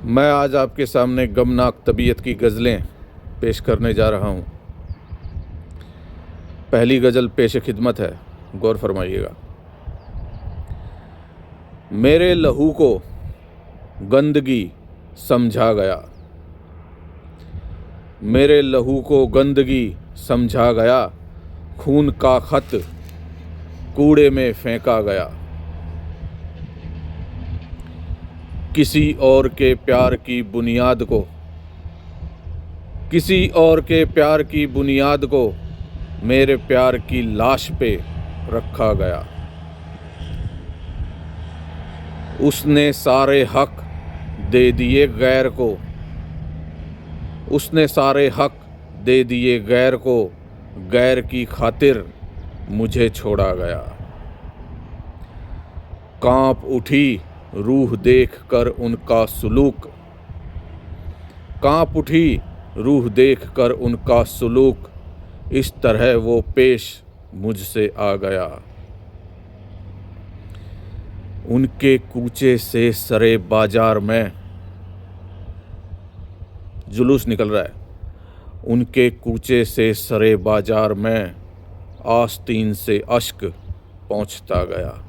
मैं आज आपके सामने गमनाक तबीयत की गज़लें पेश करने जा रहा हूँ। पहली गज़ल पेश खिदमत है, गौर फरमाइएगा। मेरे लहू को गंदगी समझा गया, मेरे लहू को गंदगी समझा गया, खून का खत कूड़े में फेंका गया। किसी और के प्यार की बुनियाद को, किसी और के प्यार की बुनियाद को मेरे प्यार की लाश पे रखा गया। उसने सारे हक दे दिए गैर को, उसने सारे हक दे दिए गैर को, गैर की खातिर मुझे छोड़ा गया। कांप उठी रूह देख कर उनका सुलूक, कांप उठी रूह देख कर उनका सुलूक, इस तरह वो पेश मुझसे आ गया। उनके कूचे से सरे बाजार में जुलूस निकल रहा है, उनके कूचे से सरे बाजार में आस्तीन से अश्क पहुँचता गया।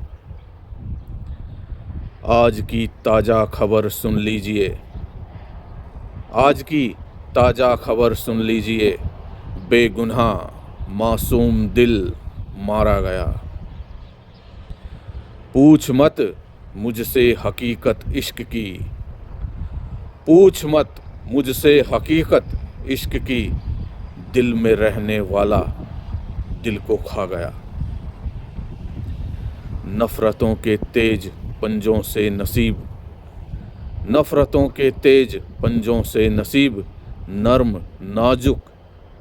आज की ताज़ा खबर सुन लीजिए, आज की ताज़ा खबर सुन लीजिए, बेगुनाह मासूम दिल मारा गया। पूछ मत मुझसे हकीकत इश्क की, पूछ मत मुझसे हकीकत इश्क की, दिल में रहने वाला दिल को खा गया। नफ़रतों के तेज पंजों से नसीब, नफ़रतों के तेज पंजों से नसीब, नर्म नाजुक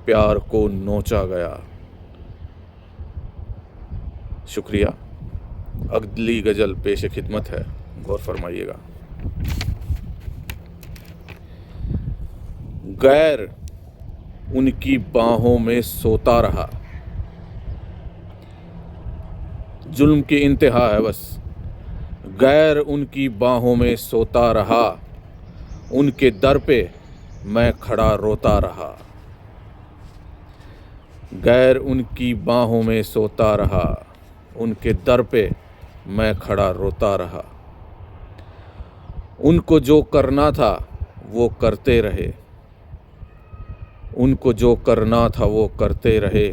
प्यार को नोचा गया। शुक्रिया। अगली गज़ल पेश खिदमत है, गौर फरमाइएगा। गैर उनकी बाहों में सोता रहा, जुल्म की इंतहा है बस। गैर उनकी बाहों में सोता रहा, उनके दर पे मैं खड़ा रोता रहा। गैर उनकी बाहों में सोता रहा, उनके दर पे मैं खड़ा रोता रहा। उनको जो करना था वो करते रहे, उनको जो करना था वो करते रहे,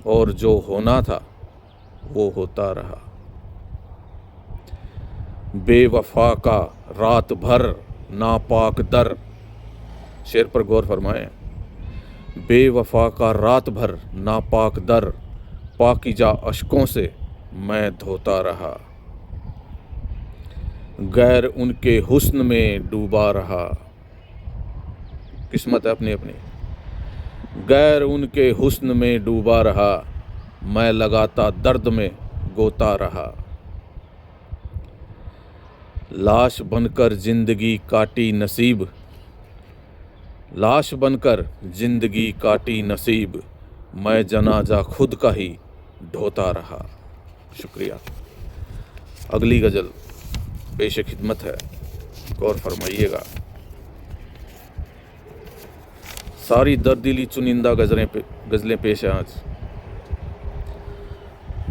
और जो होना था वो होता रहा। बेवफा का रात भर नापाक दर, शेर पर गौर फरमाएं। बेवफा का रात भर नापाक दर, पाकीज़ा अश्कों से मैं धोता रहा। गैर उनके हुस्न में डूबा रहा, किस्मत है अपनी अपनी। गैर उनके हुस्न में डूबा रहा, मैं लगाता दर्द में गोता रहा। लाश बनकर जिंदगी काटी नसीब, लाश बनकर जिंदगी काटी नसीब, मैं जनाजा खुद का ही ढोता रहा। शुक्रिया। अगली गज़ल पेश खिदमत है, गौर फरमाइएगा। सारी दर्दिली चुनिंदा गज़लें पेश हैं आज।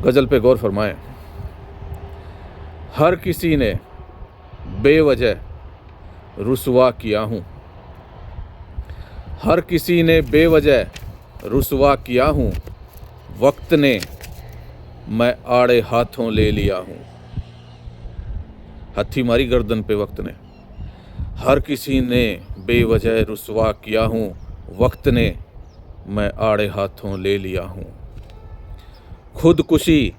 गज़ल पे गौर फरमाएं। हर किसी ने बेवजह रुसवा किया हूँ, हर किसी ने बेवजह रुसवा किया हूँ, वक्त ने मैं आड़े हाथों ले लिया हूँ। हथी मारी गर्दन पे वक्त ने। हर किसी ने बेवजह रुसवा किया हूँ, वक्त ने मैं आड़े हाथों ले लिया हूँ। खुदकुशी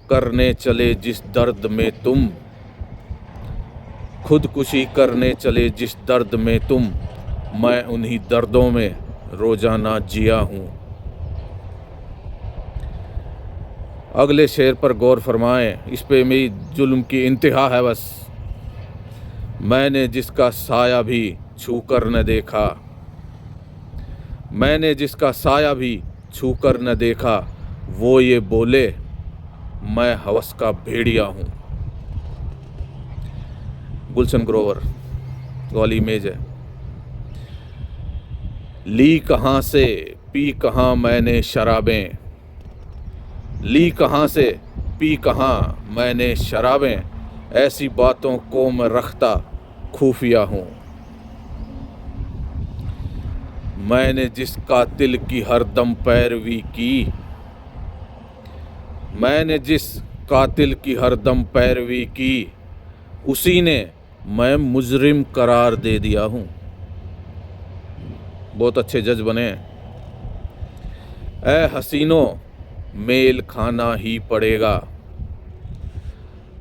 करने चले जिस दर्द में तुम, खुदकुशी करने चले जिस दर्द में तुम, मैं उन्हीं दर्दों में रोजाना जिया हूँ। अगले शेर पर गौर फरमाएं, इस पे मेरी जुल्म की इंतहा है बस। मैंने जिसका साया भी छू कर न देखा, मैंने जिसका साया भी छू कर न देखा, वो ये बोले मैं हवस का भेड़िया हूँ। गुलशन ग्रोवर। वाली मेज है। ली कहाँ से पी कहाँ मैंने शराबें, ली कहाँ से पी कहाँ मैंने शराबें, ऐसी बातों को मैं रखता खुफिया हूँ। मैंने जिस कातिल की हरदम पैरवी की, मैंने जिस कातिल की हरदम पैरवी की, उसी ने मैं मुजरिम करार दे दिया हूँ। बहुत अच्छे जज बने हैं। ए हसीनों मेल खाना ही पड़ेगा,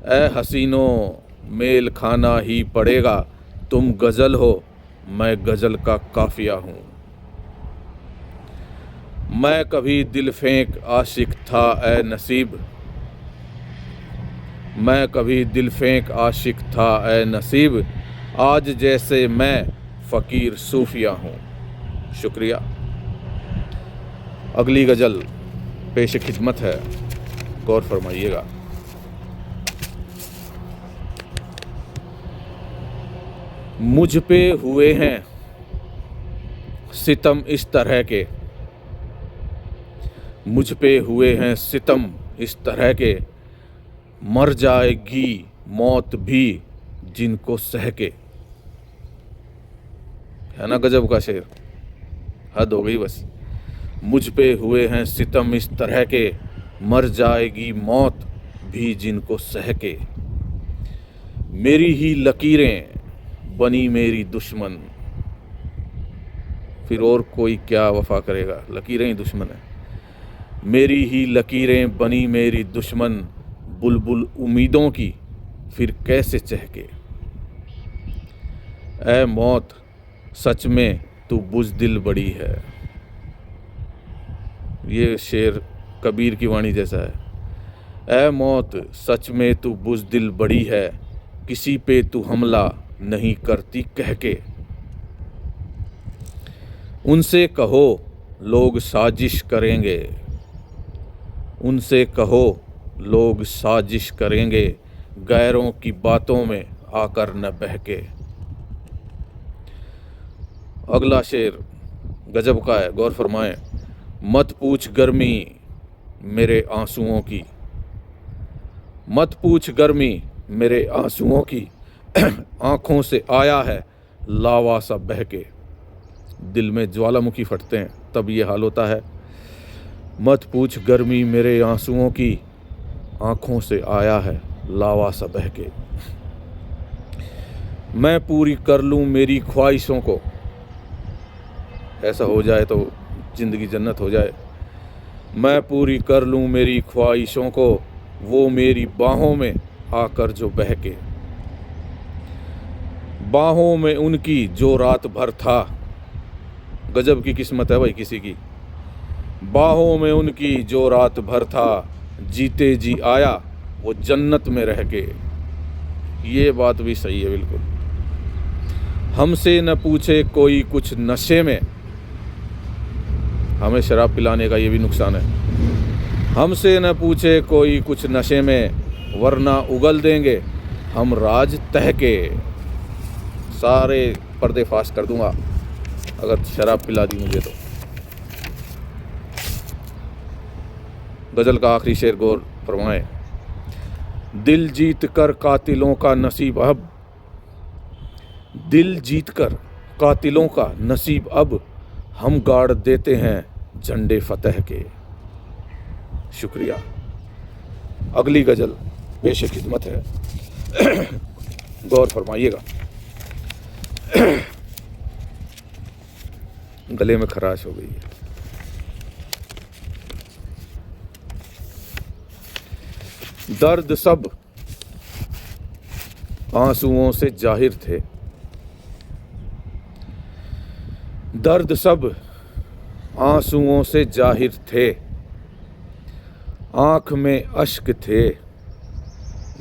ए हसीनों मेल खाना ही पड़ेगा, तुम गज़ल हो मैं गज़ल का काफिया हूँ। मैं कभी दिल फेंक आशिक था ए नसीब, मैं कभी दिल फेंक आशिक था ए नसीब, आज जैसे मैं फ़कीर सूफिया हूँ। शुक्रिया। अगली गज़ल पेश खिदमत है, गौर फरमाइएगा। मुझ पे हुए हैं सितम इस तरह के, मुझ पे हुए हैं सितम इस तरह के, मर जाएगी मौत भी जिनको सह के। है ना गजब का शेर, हद हो गई बस। मुझ पे हुए हैं सितम इस तरह के, मर जाएगी मौत भी जिनको सह के। मेरी ही लकीरें बनी मेरी दुश्मन, फिर और कोई क्या वफा करेगा, लकीरें ही दुश्मन है। मेरी ही लकीरें बनी मेरी दुश्मन, बुलबुल उम्मीदों की फिर कैसे चहके। ऐ मौत सच में तू बुज़दिल बड़ी है। ये शेर कबीर की वाणी जैसा है। ऐ मौत सच में तू बुज़दिल बड़ी है, किसी पे तू हमला नहीं करती कह के। उनसे कहो लोग साजिश करेंगे, उनसे कहो लोग साजिश करेंगे, गैरों की बातों में आकर न बहके। अगला शेर गजब का है, गौर फरमाएं। मत पूछ गर्मी मेरे आंसुओं की, मत पूछ गर्मी मेरे आंसुओं की, आँखों से आया है लावा सा बह के। दिल में ज्वालामुखी फटते हैं तब ये हाल होता है। मत पूछ गर्मी मेरे आंसुओं की, आँखों से आया है लावा सा बह के। मैं पूरी कर लूँ मेरी ख्वाहिशों को, ऐसा हो जाए तो ज़िंदगी जन्नत हो जाए। मैं पूरी कर लूँ मेरी ख्वाहिशों को, वो मेरी बाहों में आकर जो बहके। बाहों में उनकी जो रात भर था, गजब की किस्मत है भाई किसी की। बाहों में उनकी जो रात भर था, जीते जी आया वो जन्नत में रह के। ये बात भी सही है बिल्कुल। हमसे न पूछे कोई कुछ नशे में, हमें शराब पिलाने का ये भी नुकसान है। हमसे न पूछे कोई कुछ नशे में, वरना उगल देंगे हम राज तह के। सारे पर्दे फाश कर दूंगा अगर शराब पिला दी मुझे तो। गज़ल का आखिरी शेर गौर फरमाएं। दिल जीत कर कातिलों का नसीब अब, दिल जीत कर कातिलों का नसीब अब, हम गाड़ देते हैं झंडे फतह के। शुक्रिया। अगली गज़ल पेश खिदमत है, गौर फरमाइएगा। गले में खराश हो गई है। दर्द सब आंसुओं से जाहिर थे, दर्द सब आंसुओं से जाहिर थे, आँख में अश्क थे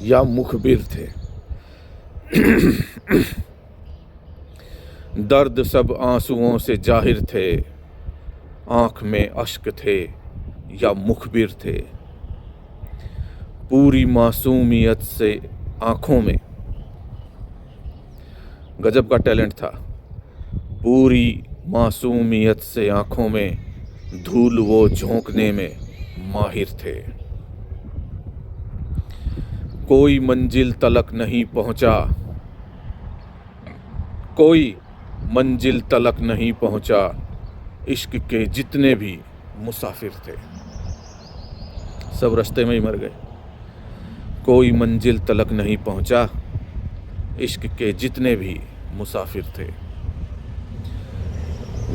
या मुखबिर थे। दर्द सब आंसुओं से जाहिर थे, आँख में अश्क थे या मुखबिर थे। पूरी मासूमियत से आँखों में, गजब का टैलेंट था। पूरी मासूमियत से आंखों में धूल वो झोंकने में माहिर थे। कोई मंजिल तलक नहीं पहुंचा, कोई मंजिल तलक नहीं पहुंचा, इश्क के जितने भी मुसाफिर थे, सब रास्ते में ही मर गए। कोई मंजिल तलक नहीं पहुंचा, इश्क के जितने भी मुसाफिर थे।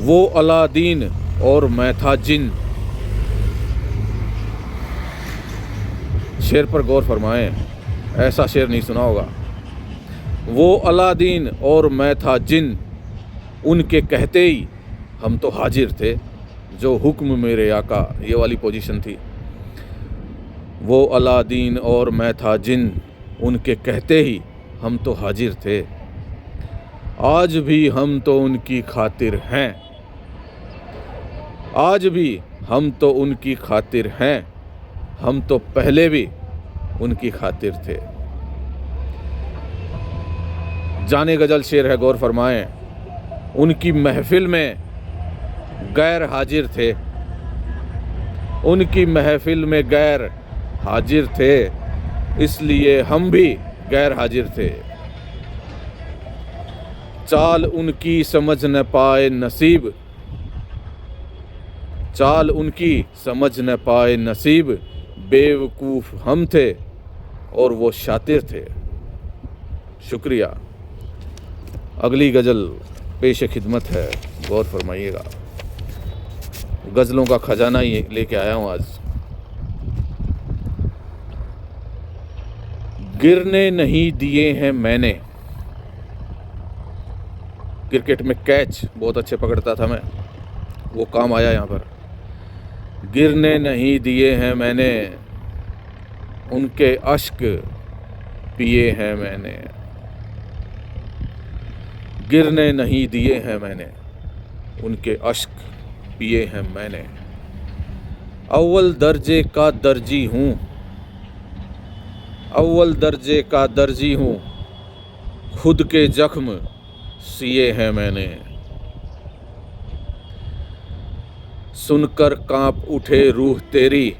वो अलादीन और मैं था जिन। शेर पर गौर फरमाएं, ऐसा शेर नहीं सुना होगा। वो अलादीन और मैं था जिन, उनके कहते ही हम तो हाजिर थे, जो हुक्म मेरे आका, ये वाली पोजीशन थी। वो अलादीन और मैं था जिन, उनके कहते ही हम तो हाजिर थे। आज भी हम तो उनकी खातिर हैं, आज भी हम तो उनकी खातिर हैं, हम तो पहले भी उनकी खातिर थे। जाने गजल शेर है, गौर फरमाएं। उनकी महफिल में गैर हाजिर थे, उनकी महफिल में गैर हाजिर थे, इसलिए हम भी गैर हाजिर थे। चाल उनकी समझ न पाए नसीब, चाल उनकी समझ न पाए नसीब, बेवकूफ़ हम थे और वो शातिर थे। शुक्रिया। अगली गज़ल पेश खिदमत है, गौर फरमाइएगा। गज़लों का खजाना ही लेके आया हूँ आज। गिरने नहीं दिए हैं मैंने, क्रिकेट में कैच बहुत अच्छे पकड़ता था मैं, वो काम आया यहाँ पर। गिरने नहीं दिए हैं मैंने, उनके अश्क पिए हैं मैंने। गिरने नहीं दिए हैं मैंने, उनके अश्क पिए हैं मैंने। अव्वल दर्जे का दर्जी हूँ, अव्वल दर्जे का दर्जी हूँ, खुद के जख्म सिए हैं मैंने। सुनकर कांप उठे रूह तेरी,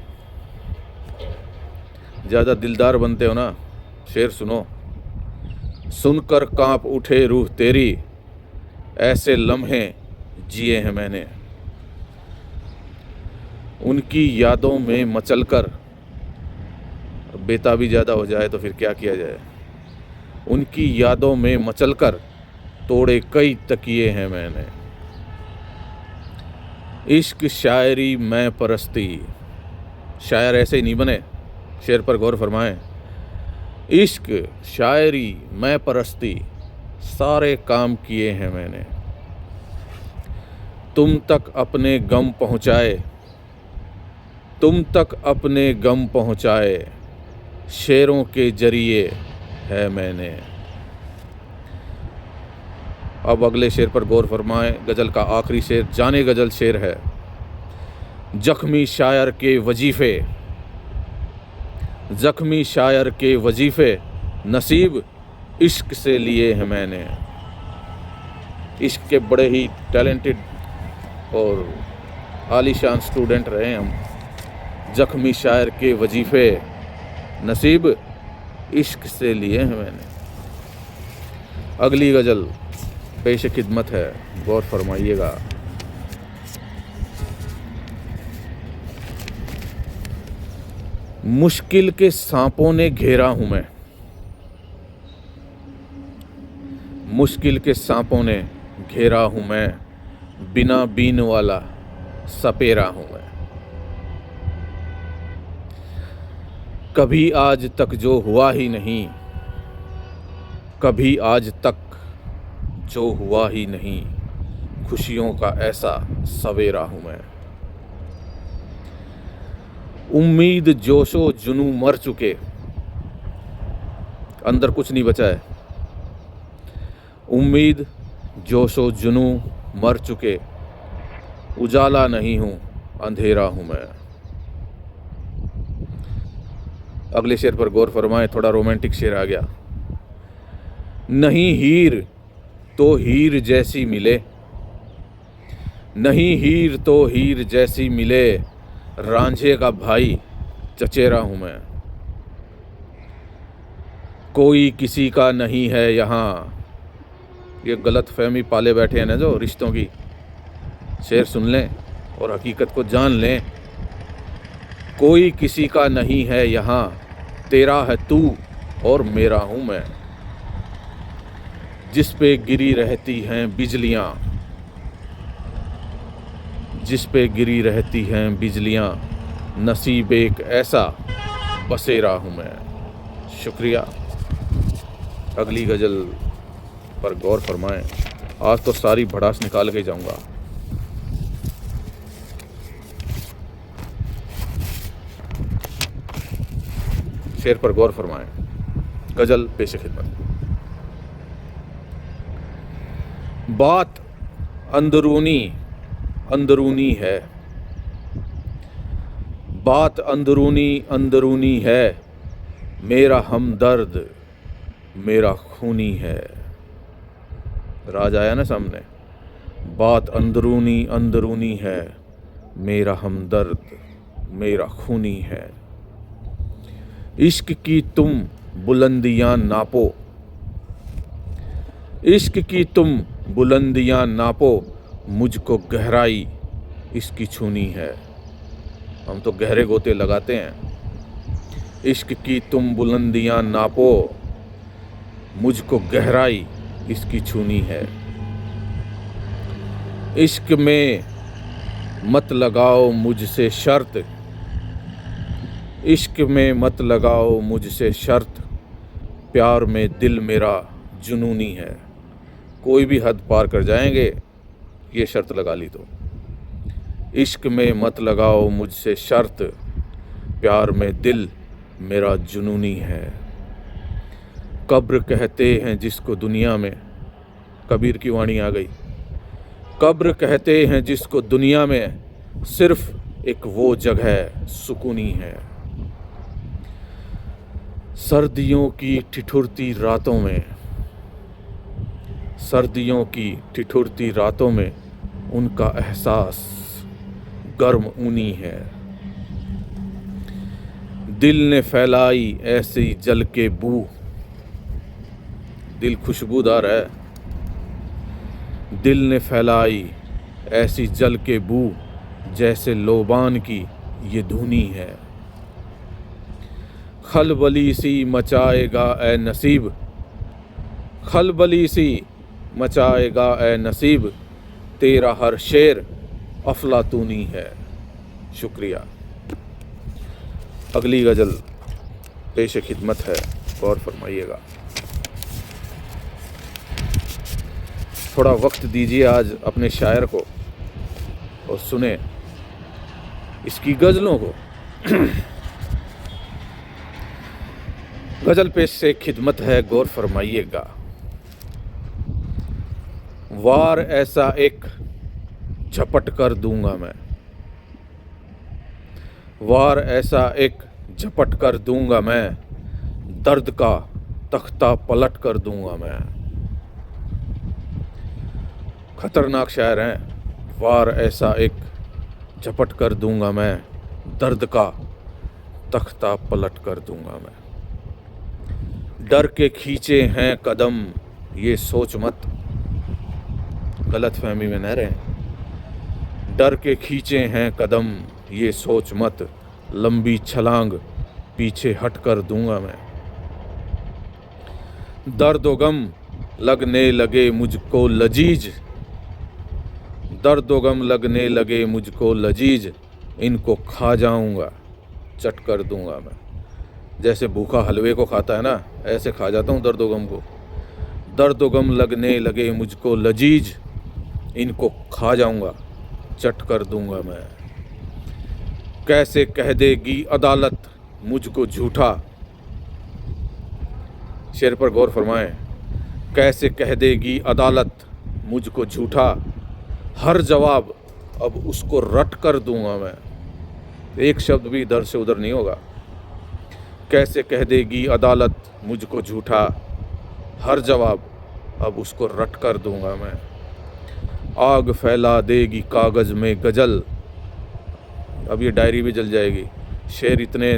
ज़्यादा दिलदार बनते हो ना, शेर सुनो। सुनकर कांप उठे रूह तेरी, ऐसे लम्हे जिए हैं मैंने। उनकी यादों में मचलकर, बेताबी ज़्यादा हो जाए तो फिर क्या किया जाए। उनकी यादों में मचलकर तोड़े कई तकिए हैं मैंने। इश्क शायरी मैं परस्ती, शायर ऐसे ही नहीं बने, शेर पर गौर फरमाएं। इश्क शायरी मैं परस्ती, सारे काम किए हैं मैंने। तुम तक अपने गम पहुँचाए, तुम तक अपने गम पहुँचाए, शेरों के जरिए है मैंने। अब अगले शेर पर गौर फरमाएं, गज़ल का आखिरी शेर, जाने गज़ल शेर है। जख्मी शायर के वजीफ़े, जख्मी शायर के वजीफ़े, नसीब इश्क से लिए हैं मैंने। इश्क के बड़े ही टैलेंटेड और आलीशान स्टूडेंट रहे हम। जख्मी शायर के वजीफ़े, नसीब इश्क से लिए हैं मैंने। अगली गज़ल पेश खिदमत है, गौर फरमाइएगा। मुश्किल के सांपों ने घेरा हूँ मैं, मुश्किल के सांपों ने घेरा हूँ मैं, बिना बीन वाला सपेरा हूँ मैं। कभी आज तक जो हुआ ही नहीं, कभी आज तक जो हुआ ही नहीं, खुशियों का ऐसा सवेरा हूँ मैं। उम्मीद जोशो जुनू मर चुके, अंदर कुछ नहीं बचा है। उम्मीद जोशो जुनू मर चुके, उजाला नहीं हूँ अंधेरा हूँ मैं। अगले शेर पर गौर फरमाएं, थोड़ा रोमांटिक शेर आ गया। नहीं हीर तो हीर जैसी मिले, नहीं हीर तो हीर जैसी मिले, रांझे का भाई चचेरा हूँ मैं। कोई किसी का नहीं है यहाँ, ये गलत फहमी पाले बैठे हैं ना जो रिश्तों की। शेर सुन लें और हकीकत को जान लें। कोई किसी का नहीं है यहाँ, तेरा है तू और मेरा हूँ मैं। जिस पे गिरी रहती हैं बिजलियाँ, जिस पे गिरी रहती हैं बिजलियाँ, नसीब एक ऐसा बसेरा हूँ मैं। शुक्रिया। अगली गज़ल पर गौर फरमाएं। आज तो सारी भड़ास निकाल के जाऊंगा। शेर पर गौर फरमाएं। गज़ल पेश खिदमत। बात अंदरूनी अंदरूनी है, बात अंदरूनी अंदरूनी है, मेरा हमदर्द मेरा खूनी है। राज आया ना सामने। बात अंदरूनी अंदरूनी है, मेरा हमदर्द मेरा खूनी है। इश्क की तुम बुलंदियां नापो, इश्क की तुम बुलंदियां नापो, मुझको गहराई इसकी छूनी है। हम तो गहरे गोते लगाते हैं। इश्क की तुम बुलंदियां नापो, मुझको गहराई इसकी छूनी है। इश्क में मत लगाओ मुझसे शर्त, इश्क में मत लगाओ मुझसे शर्त, प्यार में दिल मेरा जुनूनी है। कोई भी हद पार कर जाएंगे ये शर्त लगा ली तो। इश्क में मत लगाओ मुझसे शर्त, प्यार में दिल मेरा जुनूनी है। कब्र कहते हैं जिसको दुनिया में, कबीर की वाणी आ गई। कब्र कहते हैं जिसको दुनिया में, सिर्फ एक वो जगह सुकूनी है। सर्दियों की ठिठुरती रातों में, सर्दियों की ठिठुरती रातों में, उनका एहसास गर्म ऊनी है। दिल ने फैलाई ऐसी जल के बू, दिल खुशबूदार है। दिल ने फैलाई ऐसी जल के बू, जैसे लोबान की ये धुनी है। खलबली सी मचाएगा ए नसीब, खलबली सी मचाएगा ए नसीब, तेरा हर शेर अफलातूनी है। शुक्रिया। अगली गज़ल पेश खिदमत है, गौर फरमाइएगा। थोड़ा वक्त दीजिए आज अपने शायर को और सुने इसकी गज़लों को। गज़ल पेश से खिदमत है, गौर फरमाइएगा। वार ऐसा एक झपट कर दूंगा मैं, वार ऐसा एक झपट कर दूंगा मैं, दर्द का तख्ता पलट कर दूंगा मैं। खतरनाक शायर हैं। वार ऐसा एक झपट कर दूंगा मैं, दर्द का तख्ता पलट कर दूंगा मैं। डर के खींचे हैं कदम ये सोच मत, गलत फहमी में न रहें। डर के खींचे हैं कदम ये सोच मत, लंबी छलांग पीछे हट कर दूंगा मैं। दर्द व गम लगने लगे मुझको लजीज, दर्द व गम लगने लगे मुझको लजीज, इनको खा जाऊंगा चट कर दूंगा मैं। जैसे भूखा हलवे को खाता है ना, ऐसे खा जाता हूँ दर्द व गम को। दर्द व गम लगने लगे मुझको लजीज, इनको खा जाऊंगा चट कर दूंगा मैं। कैसे कह देगी अदालत मुझको झूठा, शेर पर गौर फरमाएं। कैसे कह देगी अदालत मुझको झूठा, हर जवाब अब उसको रट कर दूंगा मैं। एक शब्द भी इधर से उधर नहीं होगा। कैसे कह देगी अदालत मुझको झूठा, हर जवाब अब उसको रट कर दूंगा मैं। आग फैला देगी कागज़ में गज़ल, अब ये डायरी भी जल जाएगी, शेर इतने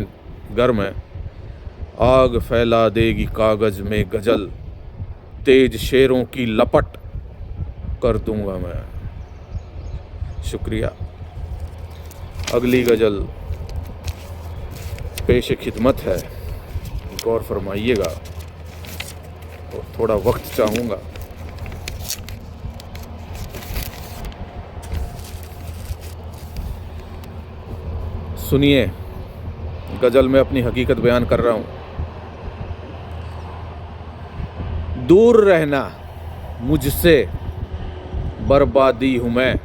गर्म है। आग फैला देगी कागज़ में गज़ल, तेज शेरों की लपट कर दूंगा मैं। शुक्रिया। अगली गज़ल पेश खिदमत है, गौर फरमाइएगा और थोड़ा वक्त चाहूँगा। सुनिए, गज़ल में अपनी हकीकत बयान कर रहा हूँ। दूर रहना मुझसे बर्बादी हूँ मैं,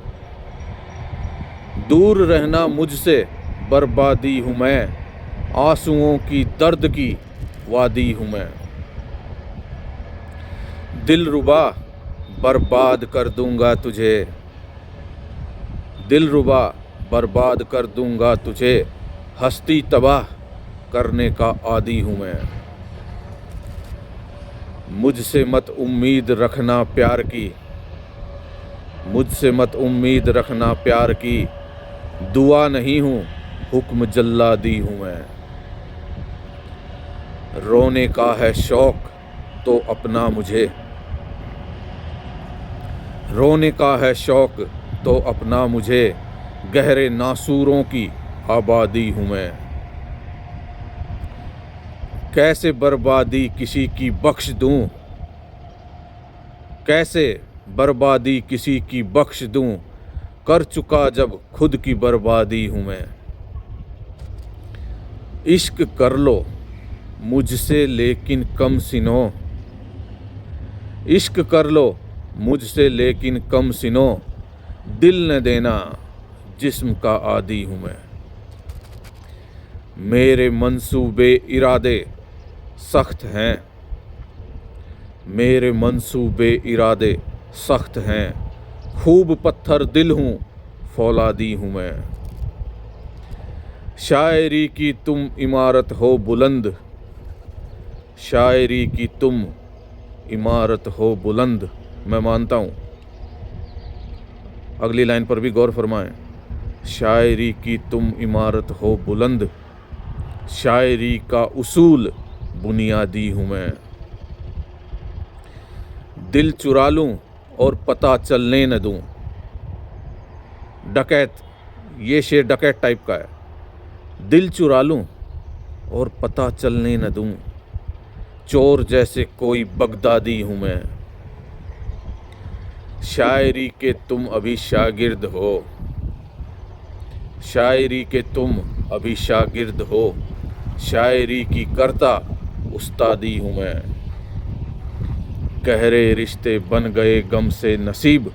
दूर रहना मुझसे बर्बादी हूँ मैं, आंसुओं की दर्द की वादी हूँ मैं। दिलरुबा बर्बाद कर दूंगा तुझे, दिलरुबा बर्बाद कर दूंगा तुझे, हस्ती तबाह करने का आदी हूँ मैं। मुझसे मत उम्मीद रखना प्यार की, मुझसे मत उम्मीद रखना प्यार की, दुआ नहीं हूँ हुक्म जल्लादी हूँ मैं। रोने का है शौक तो अपना मुझे, रोने का है शौक तो अपना मुझे, गहरे नासूरों की आबादी हूँ मैं। कैसे बर्बादी किसी की बख्श दूँ, कैसे बर्बादी किसी की बख्श दूँ, कर चुका जब खुद की बर्बादी हूँ मैं। इश्क कर लो मुझसे लेकिन कम सिनो, इश्क कर लो मुझसे लेकिन कम सिनो, दिल न देना जिस्म का आदी हूँ मैं। मेरे मंसूबे इरादे सख्त हैं, मेरे मंसूबे इरादे सख्त हैं, खूब पत्थर दिल हूँ फौलादी हूँ मैं। शायरी की तुम इमारत हो बुलंद, शायरी की तुम इमारत हो बुलंद, मैं मानता हूँ। अगली लाइन पर भी गौर फरमाएं। शायरी की तुम इमारत हो बुलंद, शायरी का उसूल बुनियादी हूँ मैं। दिल चुरा लूँ और पता चलने न दूँ, डकैत, ये शेर डकैत टाइप का है। दिल चुरा लूँ और पता चलने न दूँ, चोर जैसे कोई बगदादी हूँ मैं। शायरी के तुम अभी शागिर्द हो, शायरी के तुम अभी शागिर्द हो, शायरी की करता उस्तादी हूँ मैं। गहरे रिश्ते बन गए गम से नसीब,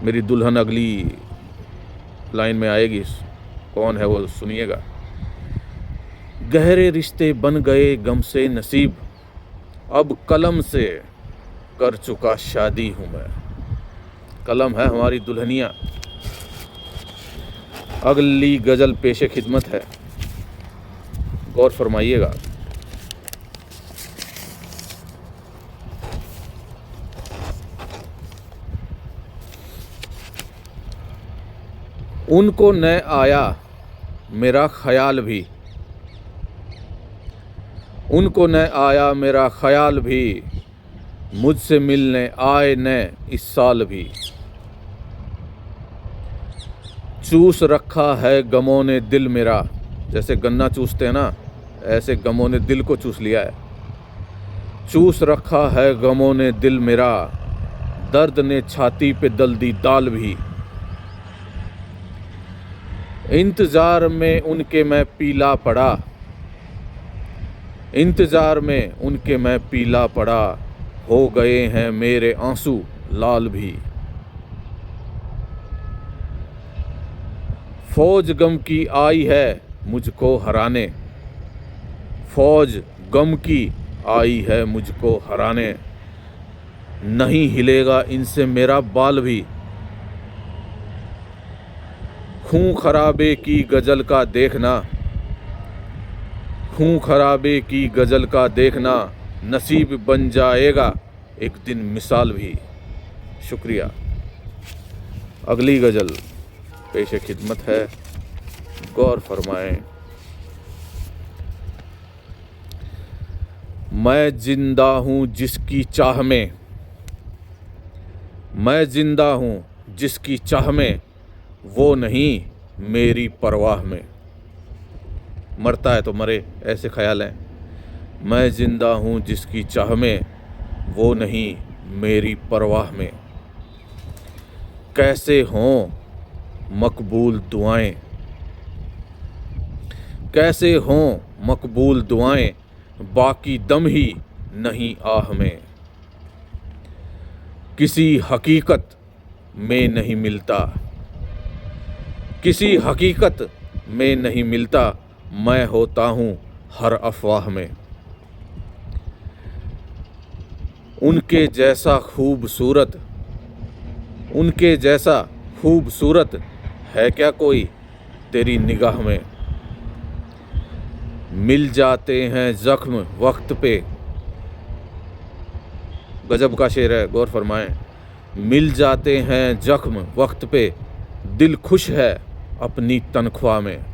मेरी दुल्हन अगली लाइन में आएगी, कौन है वो सुनिएगा। गहरे रिश्ते बन गए गम से नसीब, अब कलम से कर चुका शादी हूँ मैं। कलम है हमारी दुल्हनिया। अगली गज़ल पेशे खिदमत है, गौर फरमाइएगा। उनको न आया मेरा ख्याल भी, उनको न आया मेरा ख्याल भी, मुझसे मिलने आए न इस साल भी। चूस रखा है गमों ने दिल मेरा, जैसे गन्ना चूसते हैं ना, ऐसे गमों ने दिल को चूस लिया है। चूस रखा है गमों ने दिल मेरा, दर्द ने छाती पे दल दी दाल भी। इंतज़ार में उनके मैं पीला पड़ा, इंतज़ार में उनके मैं पीला पड़ा, हो गए हैं मेरे आंसू लाल भी। फौज गम की आई है मुझको हराने, फौज गम की आई है मुझको हराने, नहीं हिलेगा इनसे मेरा बाल भी। खून खराबे की गज़ल का देखना, खून खराबे की गज़ल का देखना, नसीब बन जाएगा एक दिन मिसाल भी। शुक्रिया। अगली गज़ल पेश खिदमत है, गौर फरमाएं। मैं जिंदा हूँ जिसकी चाह में, मैं जिंदा हूँ जिसकी चाह में, वो नहीं मेरी परवाह में। मरता है तो मरे, ऐसे ख्याल है। मैं जिंदा हूँ जिसकी चाह में, वो नहीं मेरी परवाह में। कैसे हों मकबूल दुआएं, कैसे हों मकबूल दुआएं, बाकी दम ही नहीं आह में। किसी हकीकत में नहीं मिलता, किसी हकीकत में नहीं मिलता, मैं होता हूँ हर अफवाह में। उनके जैसा खूबसूरत, उनके जैसा खूबसूरत है क्या कोई तेरी निगाह में। मिल जाते हैं जख्म वक्त पे, गजब का शेर है, गौर फरमाएं। मिल जाते हैं जख्म वक्त पे, दिल खुश है अपनी तनख्वाह में।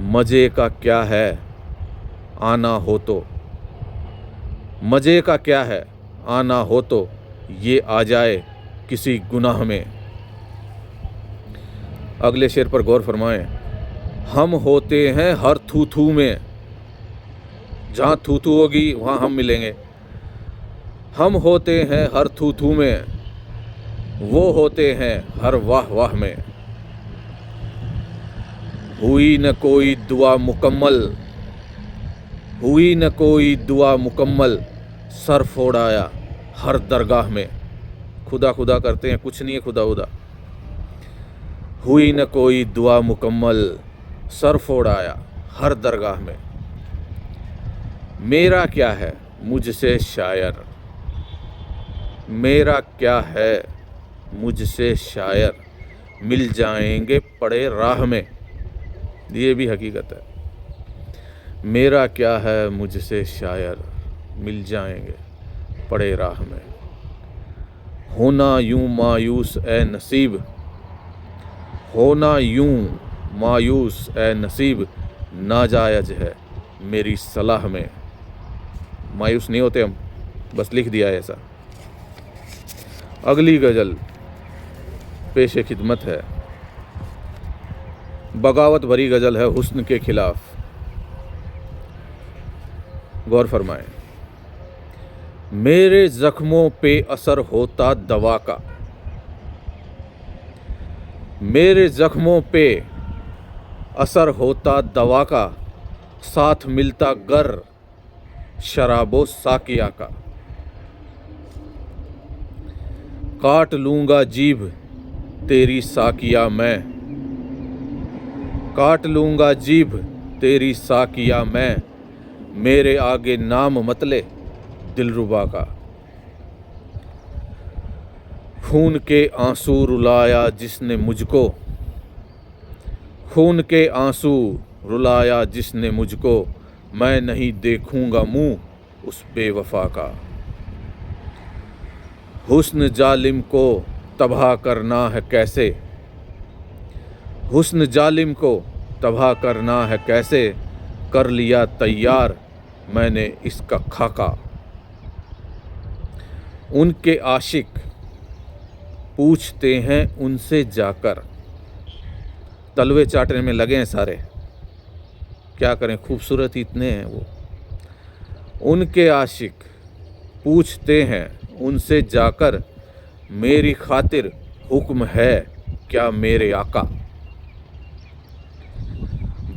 मज़े का क्या है आना हो तो, मज़े का क्या है आना हो तो, ये आ जाए किसी गुनाह में। अगले शेर पर गौर फरमाएं। हम होते हैं हर थू थू में, जहाँ थू थू होगी वहाँ हम मिलेंगे। हम होते हैं हर थू थू में, वो होते हैं हर वाह वाह में। हुई न कोई दुआ मुकम्मल, हुई न कोई दुआ मुकम्मल, सर फोड़ाया हर दरगाह में। खुदा खुदा करते हैं, कुछ नहीं है खुदा खुदा। हुई न कोई दुआ मुकम्मल, सर फोड़ाया हर दरगाह में। मेरा क्या है मुझसे शायर, मेरा क्या है मुझसे शायर, मिल जाएंगे पड़े राह में। ये भी हकीकत है। मेरा क्या है मुझसे शायर, मिल जाएंगे पड़े राह में। होना यूं मायूस ए नसीब, होना यूं मायूस ए नसीब, नाजायज है मेरी सलाह में। मायूस नहीं होते हम, बस लिख दिया है ऐसा। अगली गज़ल पेश खिदमत है, बगावत भरी गज़ल है हुस्न के खिलाफ। गौर फरमाएं। मेरे जख्मों पे असर होता दवा का, मेरे जख्मों पे असर होता दवा का, साथ मिलता गर शराबो साकिया का। काट लूँगा जीभ तेरी साकिया मैं, काट लूँगा जीभ तेरी साकिया मैं, मेरे आगे नाम मतले दिलरुबा का। खून के आंसू रुलाया जिसने मुझको, खून के आंसू रुलाया जिसने मुझको, मैं नहीं देखूंगा मुंह उस बेवफा का। हुस्न जालिम को तबाह करना है कैसे, हुस्न जालिम को तबाह करना है कैसे, कर लिया तैयार मैंने इसका खाका। उनके आशिक पूछते हैं उनसे जाकर, तलवे चाटने में लगे हैं सारे, क्या करें खूबसूरत इतने हैं वो। उनके आशिक पूछते हैं उनसे जाकर, मेरी खातिर हुक्म है क्या मेरे आका।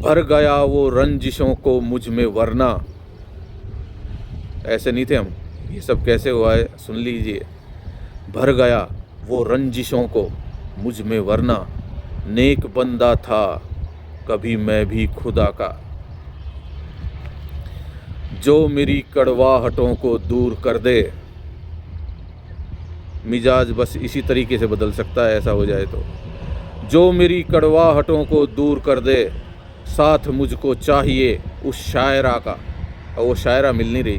भर गया वो रंजिशों को मुझ में वरना, ऐसे नहीं थे हम, ये सब कैसे हुआ है सुन लीजिए। भर गया वो रंजिशों को मुझ में वरना, नेक बंदा था कभी मैं भी खुदा का। जो मेरी कड़वाहटों को दूर कर दे, मिजाज बस इसी तरीके से बदल सकता है ऐसा हो जाए तो। जो मेरी कड़वाहटों को दूर कर दे, साथ मुझको चाहिए उस शायरा का। और वो शायरा मिल नहीं रही।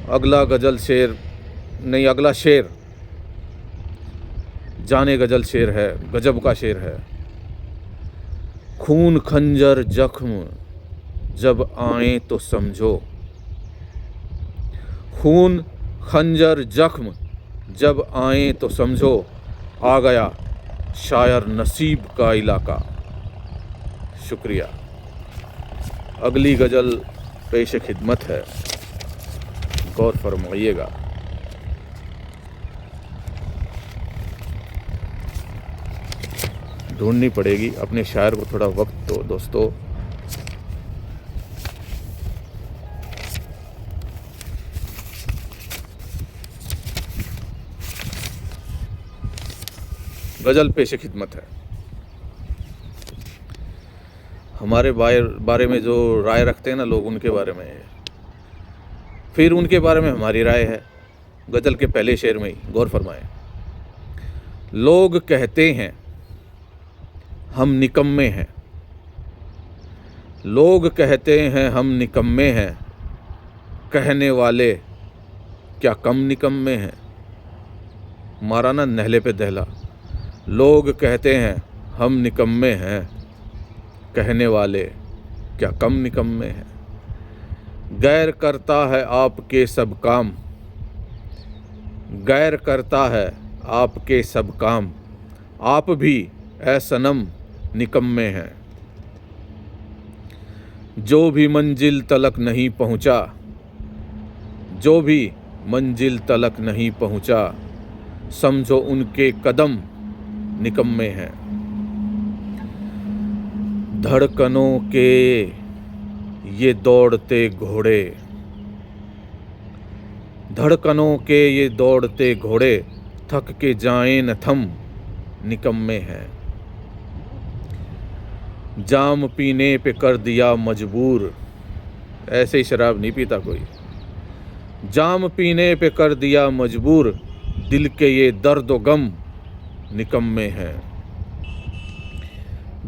अगला गज़ल शेर नहीं, अगला शेर जाने गज़ल शेर है, गजब का शेर है। खून खंजर जख्म जब आए तो समझो, खून खंजर जख्म जब आए तो समझो, आ गया शायर नसीब का इलाका। शुक्रिया। अगली गज़ल पेश खिदमत है, गौर फरमाइएगा। ढूंढनी पड़ेगी, अपने शायर को थोड़ा वक्त दो दोस्तों। गज़ल पेश खिदमत है। हमारे बारे में जो राय रखते हैं ना लोग, उनके बारे में, फिर उनके बारे में हमारी राय है। गज़ल के पहले शेर में ही गौर फरमाएं। लोग कहते हैं हम निकम्मे हैं, लोग कहते हैं हम निकम्मे हैं, कहने वाले क्या कम निकम्मे हैं। मारा ना नहले पे दहला। लोग कहते हैं हम निकम्मे हैं, कहने वाले क्या कम निकम्मे हैं। गैर करता है आपके सब काम, गैर करता है आपके सब काम, आप भी ऐ सनम निकम्मे हैं। जो भी मंजिल तलक नहीं पहुंचा, जो भी मंजिल तलक नहीं पहुंचा, समझो उनके कदम निकम्मे हैं। धड़कनों के ये दौड़ते घोड़े, धड़कनों के ये दौड़ते घोड़े, थक के जाएं न थम निकम्मे हैं। जाम पीने पे कर दिया मजबूर, ऐसे ही शराब नहीं पीता कोई। जाम पीने पे कर दिया मजबूर, दिल के ये दर्द व गम निकम्मे हैं।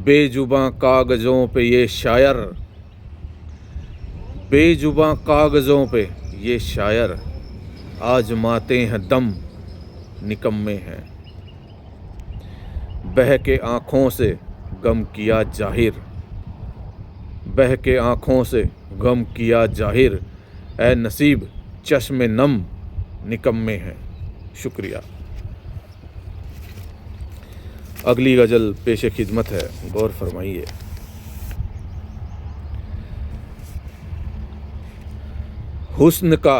बेजुबां कागज़ों पे ये शायर, बेजुबां कागज़ों पे ये शायर, आजमाते हैं दम निकम्मे हैं। बह के आँखों से गम किया जाहिर, बह के आँखों से गम किया जाहिर, ऐ नसीब चश्मे नम निकम्मे हैं। शुक्रिया। अगली गज़ल पेश खिदमत है, गौर फरमाइए। हुस्न का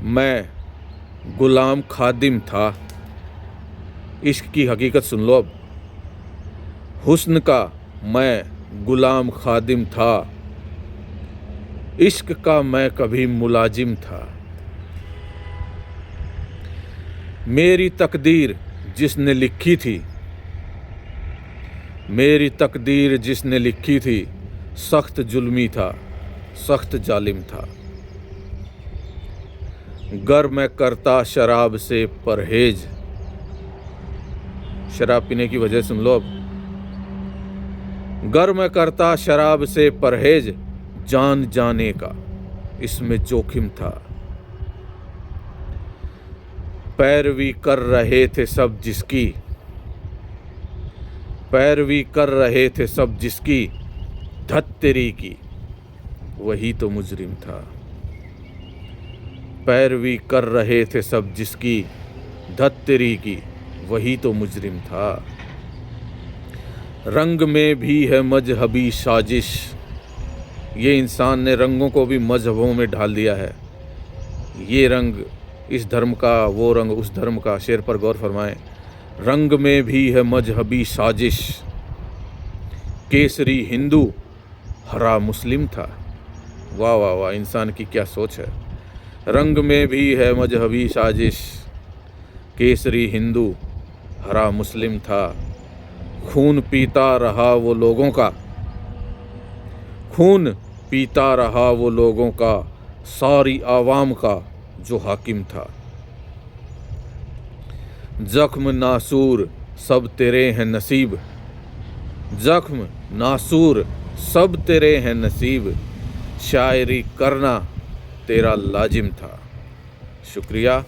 मैं गुलाम खादिम था, इश्क की हकीकत सुन लो अब। हुस्न का मैं गुलाम खादिम था, इश्क का मैं कभी मुलाजिम था। मेरी तकदीर जिसने लिखी थी, मेरी तकदीर जिसने लिखी थी, सख्त जुल्मी था, सख्त जालिम था। गर मैं करता शराब से परहेज, शराब पीने की वजह सुन लो अब। गर मैं करता शराब से परहेज, जान जाने का इसमें जोखिम था। पैरवी कर रहे थे सब जिसकी, पैरवी कर रहे थे सब जिसकी, धत्तेरी की वही तो मुजरिम था। पैरवी कर रहे थे सब जिसकी, धत्तेरी की वही तो मुजरिम था। रंग में भी है मजहबी साजिश, ये इंसान ने रंगों को भी मजहबों में ढाल दिया है। ये रंग इस धर्म का, वो रंग उस धर्म का। शेर पर गौर फरमाएं। रंग में भी है मजहबी साजिश, केसरी हिंदू हरा मुस्लिम था। वाह वाह वाह, इंसान की क्या सोच है। रंग में भी है मजहबी साजिश, केसरी हिंदू हरा मुस्लिम था। खून पीता रहा वो लोगों का, खून पीता रहा वो लोगों का, सारी आवाम का जो हाकिम था। जख्म नासूर सब तेरे हैं नसीब, जख्म नासूर सब तेरे हैं नसीब। शायरी करना तेरा लाजिम था। शुक्रिया।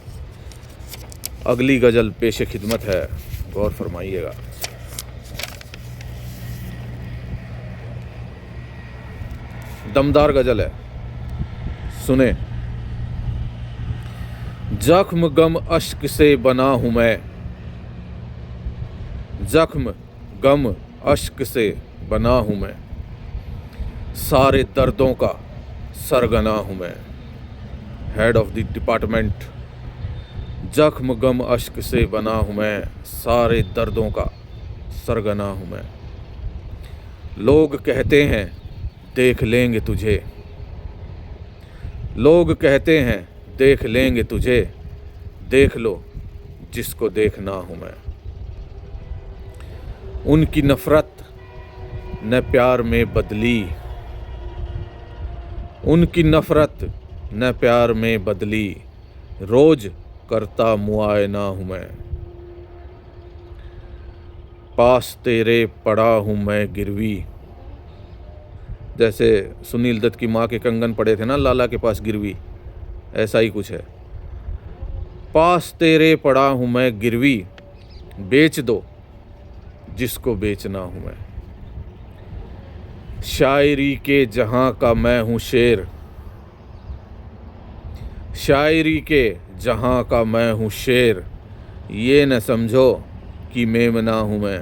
अगली गज़ल पेश खिदमत है, गौर फरमाइएगा। दमदार गज़ल है, सुने। जख्म गम अश्क से बना हूँ मैं, जख्म गम अश्क से बना हूँ मैं, सारे दर्दों का सरगना हूँ मैं। Head of the department. जख्म गम अश्क से बना हूँ मैं, सारे दर्दों का सरगना हूँ मैं। लोग कहते हैं देख लेंगे तुझे, लोग कहते हैं देख लेंगे तुझे, देख लो जिसको देखना हूँ मैं। उनकी नफ़रत न प्यार में बदली, उनकी नफ़रत न प्यार में बदली, रोज़ करता मुआयना हूँ मैं। पास तेरे पड़ा हूँ मैं गिरवी, जैसे सुनील दत्त की माँ के कंगन पड़े थे ना लाला के पास गिरवी, ऐसा ही कुछ है। पास तेरे पड़ा हूँ मैं गिरवी, बेच दो जिसको बेचना हूँ मैं। शायरी के जहाँ का मैं हूँ शेर, शायरी के जहाँ का मैं हूँ शेर, ये न समझो कि मेमना हूँ मैं।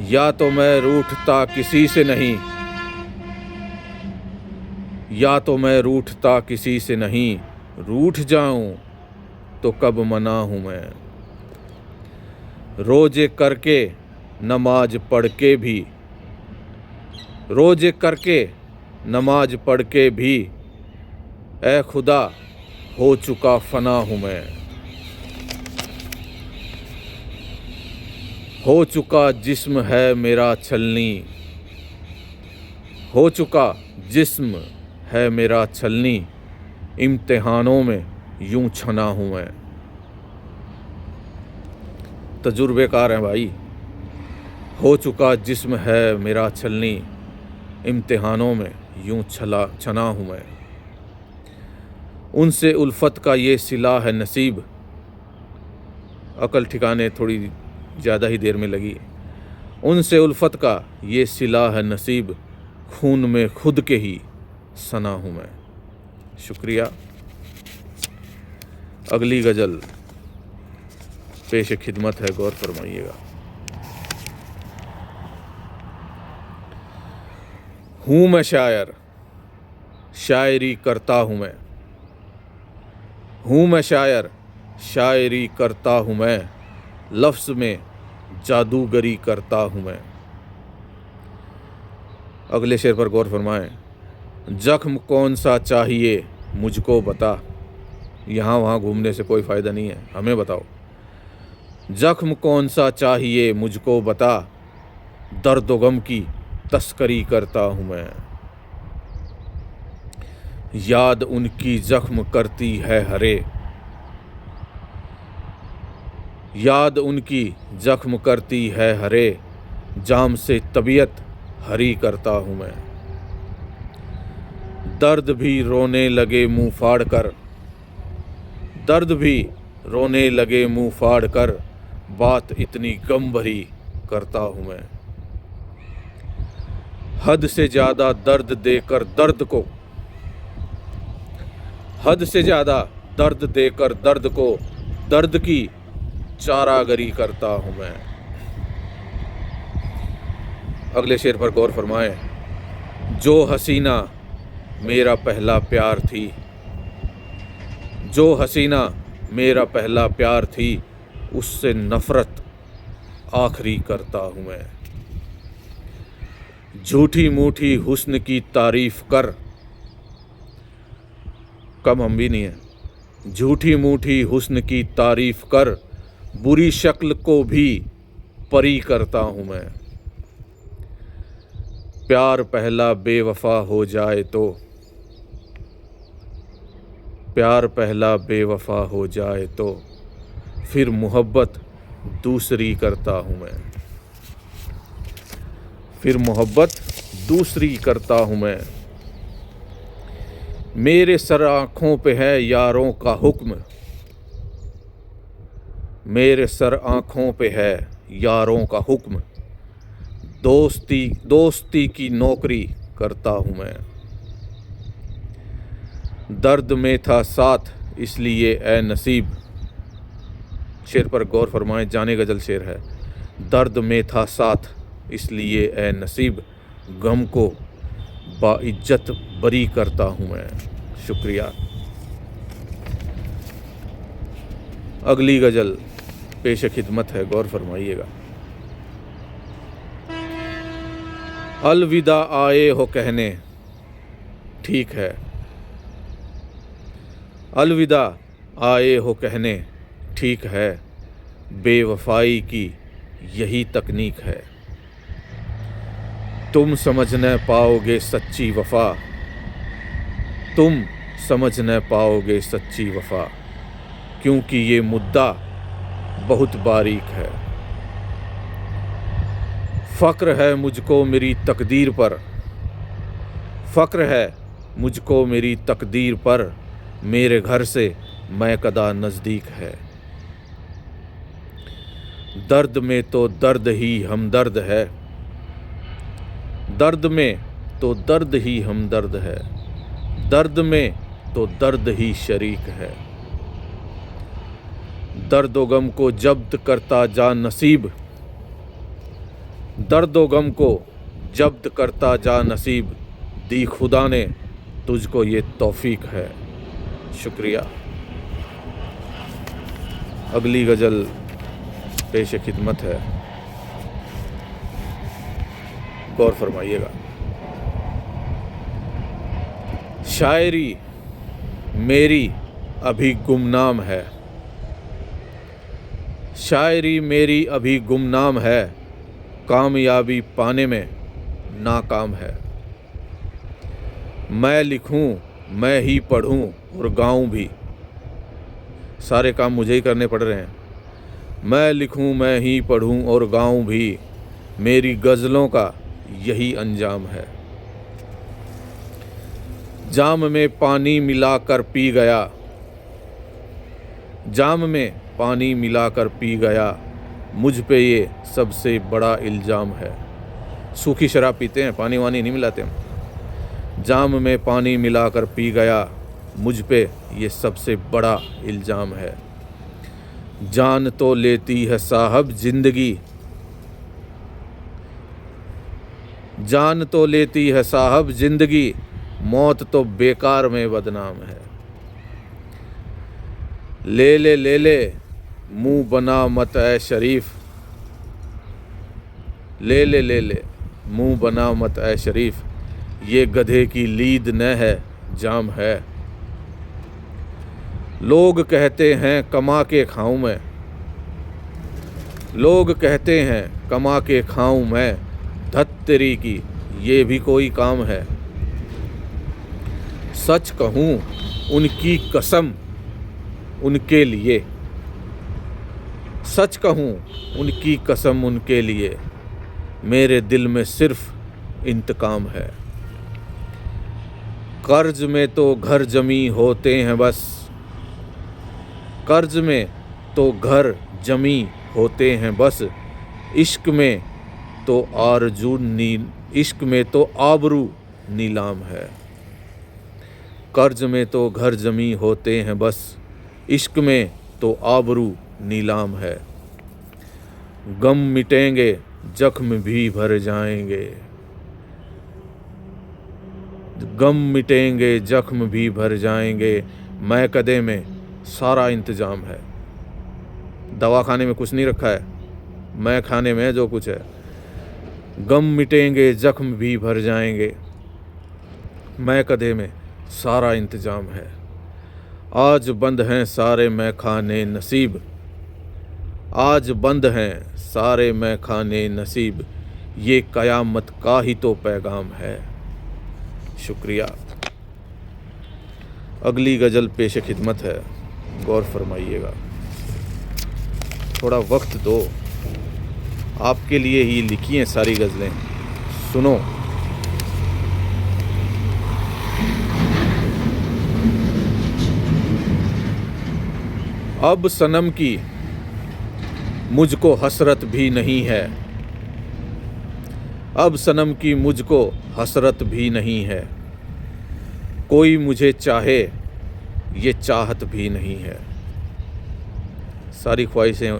या तो मैं रूठता किसी से नहीं, या तो मैं रूठता किसी से नहीं, रूठ जाऊं तो कब मना हूँ मैं। रोजे करके नमाज पढ़ के भी, रोजे करके नमाज पढ़ के भी, ए खुदा हो चुका फना हूँ मैं। हो चुका जिस्म है मेरा छलनी, हो चुका जिस्म है मेरा छलनी, इम्तिहानों में यूं छना हूँ मैं। तजुर्बेकार हैं भाई। हो चुका जिस्म है मेरा छलनी, इम्तिहानों में यूं छना हूँ मैं। उनसे उल्फत का ये सिला है नसीब, अकल ठिकाने थोड़ी ज़्यादा ही देर में लगी। उनसे उल्फत का ये सिला है नसीब, खून में खुद के ही सना हूँ मैं। शुक्रिया। अगली गज़ल पेश खिदमत है, गौर फरमाइएगा। हूँ मैं शायर, शायरी करता हूँ मैं, हूँ मैं शायर, शायरी करता हूँ मैं, लफ्ज़ में जादूगरी करता हूँ मैं। अगले शेर पर गौर फरमाएं। जख्म कौन सा चाहिए मुझको बता, यहाँ वहाँ घूमने से कोई फ़ायदा नहीं है, हमें बताओ। जख्म कौन सा चाहिए मुझको बता, दर्द व गम की तस्करी करता हूँ मैं। याद उनकी जख्म करती है हरे, याद उनकी जख्म करती है हरे, जाम से तबीयत हरी करता हूँ मैं। दर्द भी रोने लगे मुंह फाड़ कर, दर्द भी रोने लगे मुंह फाड़ कर, बात इतनी गम भरी करता हूँ मैं। हद से ज़्यादा दर्द देकर दर्द को, हद से ज़्यादा दर्द देकर दर्द को, दर्द की चारागरी करता हूँ मैं। अगले शेर पर गौर फरमाएं। जो हसीना मेरा पहला प्यार थी, जो हसीना मेरा पहला प्यार थी, उससे नफ़रत आखिरी करता हूँ मैं। झूठी मूठी हुस्न की तारीफ़ कर, कम हम भी नहीं है। झूठी मूठी हुस्न की तारीफ़ कर, बुरी शक्ल को भी परी करता हूँ मैं। प्यार पहला बेवफा हो जाए तो, प्यार पहला बेवफा हो जाए तो, फिर मोहब्बत दूसरी करता हूँ मैं। फिर मोहब्बत दूसरी करता हूँ मैं। मेरे सर आँखों पे है यारों का हुक्म, मेरे सर आँखों पे है यारों का हुक्म, दोस्ती दोस्ती की नौकरी करता हूँ मैं। दर्द में था साथ इसलिए ए नसीब, शेर पर गौर फरमाएं, जाने गज़ल शेर है। दर्द में था साथ इसलिए ए नसीब, गम को बाइज्जत बरी करता हूँ मैं। शुक्रिया। अगली गज़ल पेश खिदमत है, गौर फरमाइएगा। अलविदा आए हो कहने, ठीक है। अलविदा आए हो कहने, ठीक है। बेवफाई की यही तकनीक है। तुम समझ न पाओगे सच्ची वफा, तुम समझ न पाओगे सच्ची वफा, क्योंकि ये मुद्दा बहुत बारीक है। फ़क्र है मुझको मेरी तकदीर पर, फ़क्र है मुझको मेरी तकदीर पर, मेरे घर से मैं कदा नज़दीक है। दर्द में तो दर्द ही हमदर्द है, दर्द में तो दर्द ही हमदर्द है, दर्द में तो दर्द ही शरीक है। दर्द व गम को जब्त करता जा नसीब, दर्द व गम को जब्त करता जा नसीब, दी खुदा ने तुझको ये तौफीक है। शुक्रिया। अगली गज़ल पेश खिदमत है, गौर फरमाइएगा। शायरी मेरी अभी गुमनाम है, शायरी मेरी अभी गुमनाम है, कामयाबी पाने में नाकाम है। मैं लिखूं मैं ही पढ़ूं और गाऊं भी, सारे काम मुझे ही करने पड़ रहे हैं। मैं लिखूं मैं ही पढ़ूं और गाऊं भी, मेरी गज़लों का यही अंजाम है। जाम में पानी मिलाकर पी गया, जाम में पानी मिलाकर पी गया, मुझ पे ये सबसे बड़ा इल्ज़ाम है। सूखी शराब पीते हैं, पानी वानी नहीं मिलाते हम। जाम में पानी मिलाकर पी गया, मुझ पे ये सबसे बड़ा इल्ज़ाम है। जान तो लेती है साहब ज़िंदगी, जान तो लेती है साहब ज़िंदगी, मौत तो बेकार में बदनाम है। ले ले मुँह बना मत ऐ शरीफ, ले ले मुँह बना मत ऐ शरीफ, ये गधे की लीद न है जाम है। लोग कहते हैं कमा के खाऊं मैं, लोग कहते हैं कमा के खाऊं मैं, धत तेरी की ये भी कोई काम है। सच कहूँ उनकी कसम उनके लिए, सच कहूँ उनकी कसम उनके लिए, मेरे दिल में सिर्फ इंतकाम है। कर्ज में तो घर जमी होते हैं बस, कर्ज में तो घर जमी होते हैं बस, इश्क में तो इश्क में तो आबरू नीलाम है। कर्ज में तो घर जमी होते हैं बस, इश्क में तो आबरू नीलाम है। गम मिटेंगे जख्म भी भर जाएंगे, गम मिटेंगे जख्म भी भर जाएंगे, मैं कदे में सारा इंतज़ाम है। दवा खाने में कुछ नहीं रखा है, मैं खाने में जो कुछ है। गम मिटेंगे जख्म भी भर जाएंगे, मैं कदे में सारा इंतज़ाम है। आज बंद हैं सारे मैं खाने नसीब, आज बंद हैं सारे मैं खाने नसीब, ये क़यामत का ही तो पैगाम है। शुक्रिया। अगली गज़ल पेश खिदमत है, गौर फरमाइएगा। थोड़ा वक्त दो, आपके लिए ही लिखी हैं सारी गज़लें, सुनो। अब सनम की मुझको हसरत भी नहीं है, अब सनम की मुझको हसरत भी नहीं है, कोई मुझे चाहे ये चाहत भी नहीं है। सारी ख्वाहिशें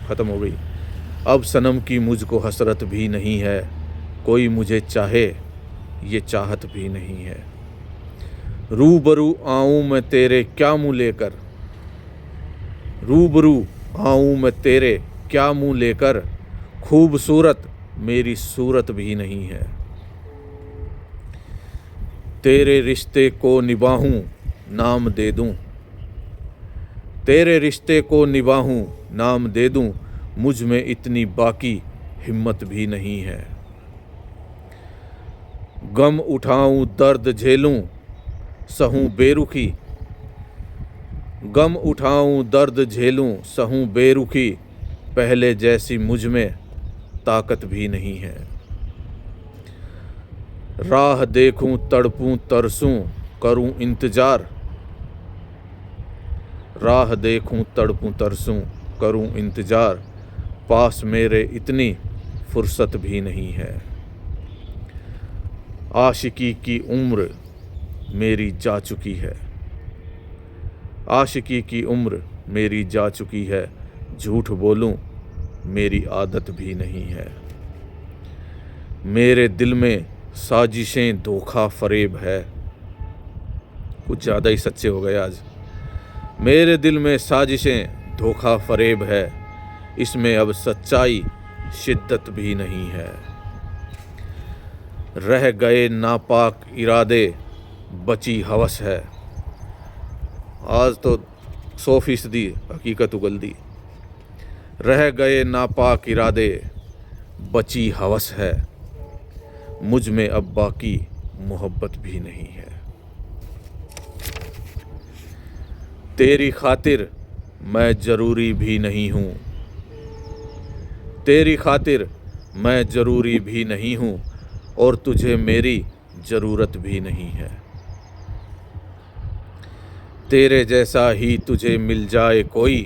ख़त्म हो गई। अब सनम की मुझको हसरत भी नहीं है, कोई मुझे चाहे ये चाहत भी नहीं है। रूबरू आऊँ मैं तेरे क्या मुँह लेकर, रूबरू आऊँ मैं तेरे क्या मुँह लेकर, खूबसूरत मेरी सूरत भी नहीं है। तेरे रिश्ते को निभाऊं नाम दे दूं, तेरे रिश्ते को निभाऊं नाम दे दूं, मुझ में इतनी बाकी हिम्मत भी नहीं है। गम उठाऊं दर्द झेलूं सहूं बेरुखी, गम उठाऊं दर्द झेलूं सहूं बेरुखी, पहले जैसी मुझ में ताकत भी नहीं है। राह देखूं तड़पूं तरसूं करूं इंतजार, राह देखूं तड़पूं तरसूं करूं इंतजार, पास मेरे इतनी फुर्सत भी नहीं है। आशिकी की उम्र मेरी जा चुकी है, आशिकी की उम्र मेरी जा चुकी है, झूठ बोलूं मेरी आदत भी नहीं है। मेरे दिल में साजिशें धोखा फरेब है, कुछ ज़्यादा ही सच्चे हो गए आज। मेरे दिल में साजिशें धोखा फरेब है, इसमें अब सच्चाई शिद्दत भी नहीं है। रह गए नापाक इरादे बची हवस है, आज तो 100% हकीकत उगल दी। रह गए नापाक इरादे बची हवस है, मुझ में अब बाकी मोहब्बत भी नहीं है। तेरी खातिर मैं ज़रूरी भी नहीं हूँ, तेरी खातिर मैं ज़रूरी भी नहीं हूँ, और तुझे मेरी ज़रूरत भी नहीं है। तेरे जैसा ही तुझे मिल जाए कोई,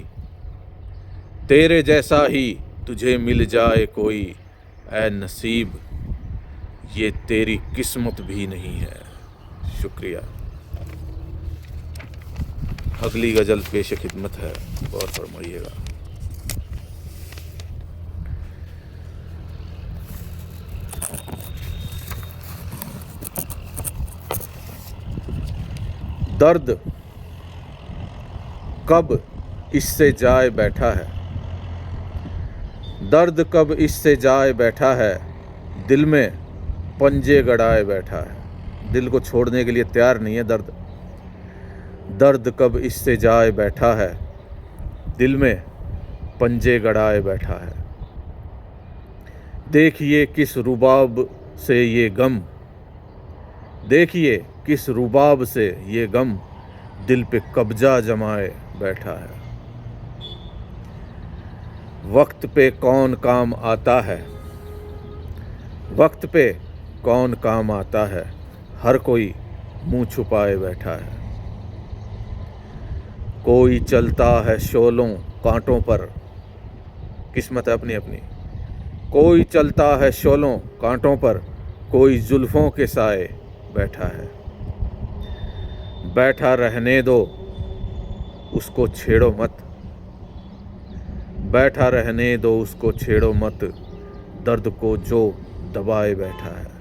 तेरे जैसा ही तुझे मिल जाए कोई, ऐ नसीब ये तेरी किस्मत भी नहीं है। शुक्रिया। अगली गज़ल पेश खिदमत है, गौर फरमाइएगा। दर्द कब इससे जाए बैठा है, दर्द कब इससे जाए बैठा है, दिल में पंजे गड़ाए बैठा है। दिल को छोड़ने के लिए तैयार नहीं है दर्द। दर्द कब इससे जाए बैठा है, दिल में पंजे गड़ाए बैठा है। देखिए किस रुबाब से ये गम, देखिए किस रुबाब से ये गम, दिल पे कब्जा जमाए बैठा है। वक्त पे कौन काम आता है, वक्त पे कौन काम आता है, हर कोई मुंह छुपाए बैठा है। कोई चलता है शोलों कांटों पर, किस्मत है अपनी अपनी। कोई चलता है शोलों कांटों पर, कोई जुल्फों के साए बैठा है। बैठा रहने दो उसको छेड़ो मत, बैठा रहने दो उसको छेड़ो मत, दर्द को जो दबाए बैठा है।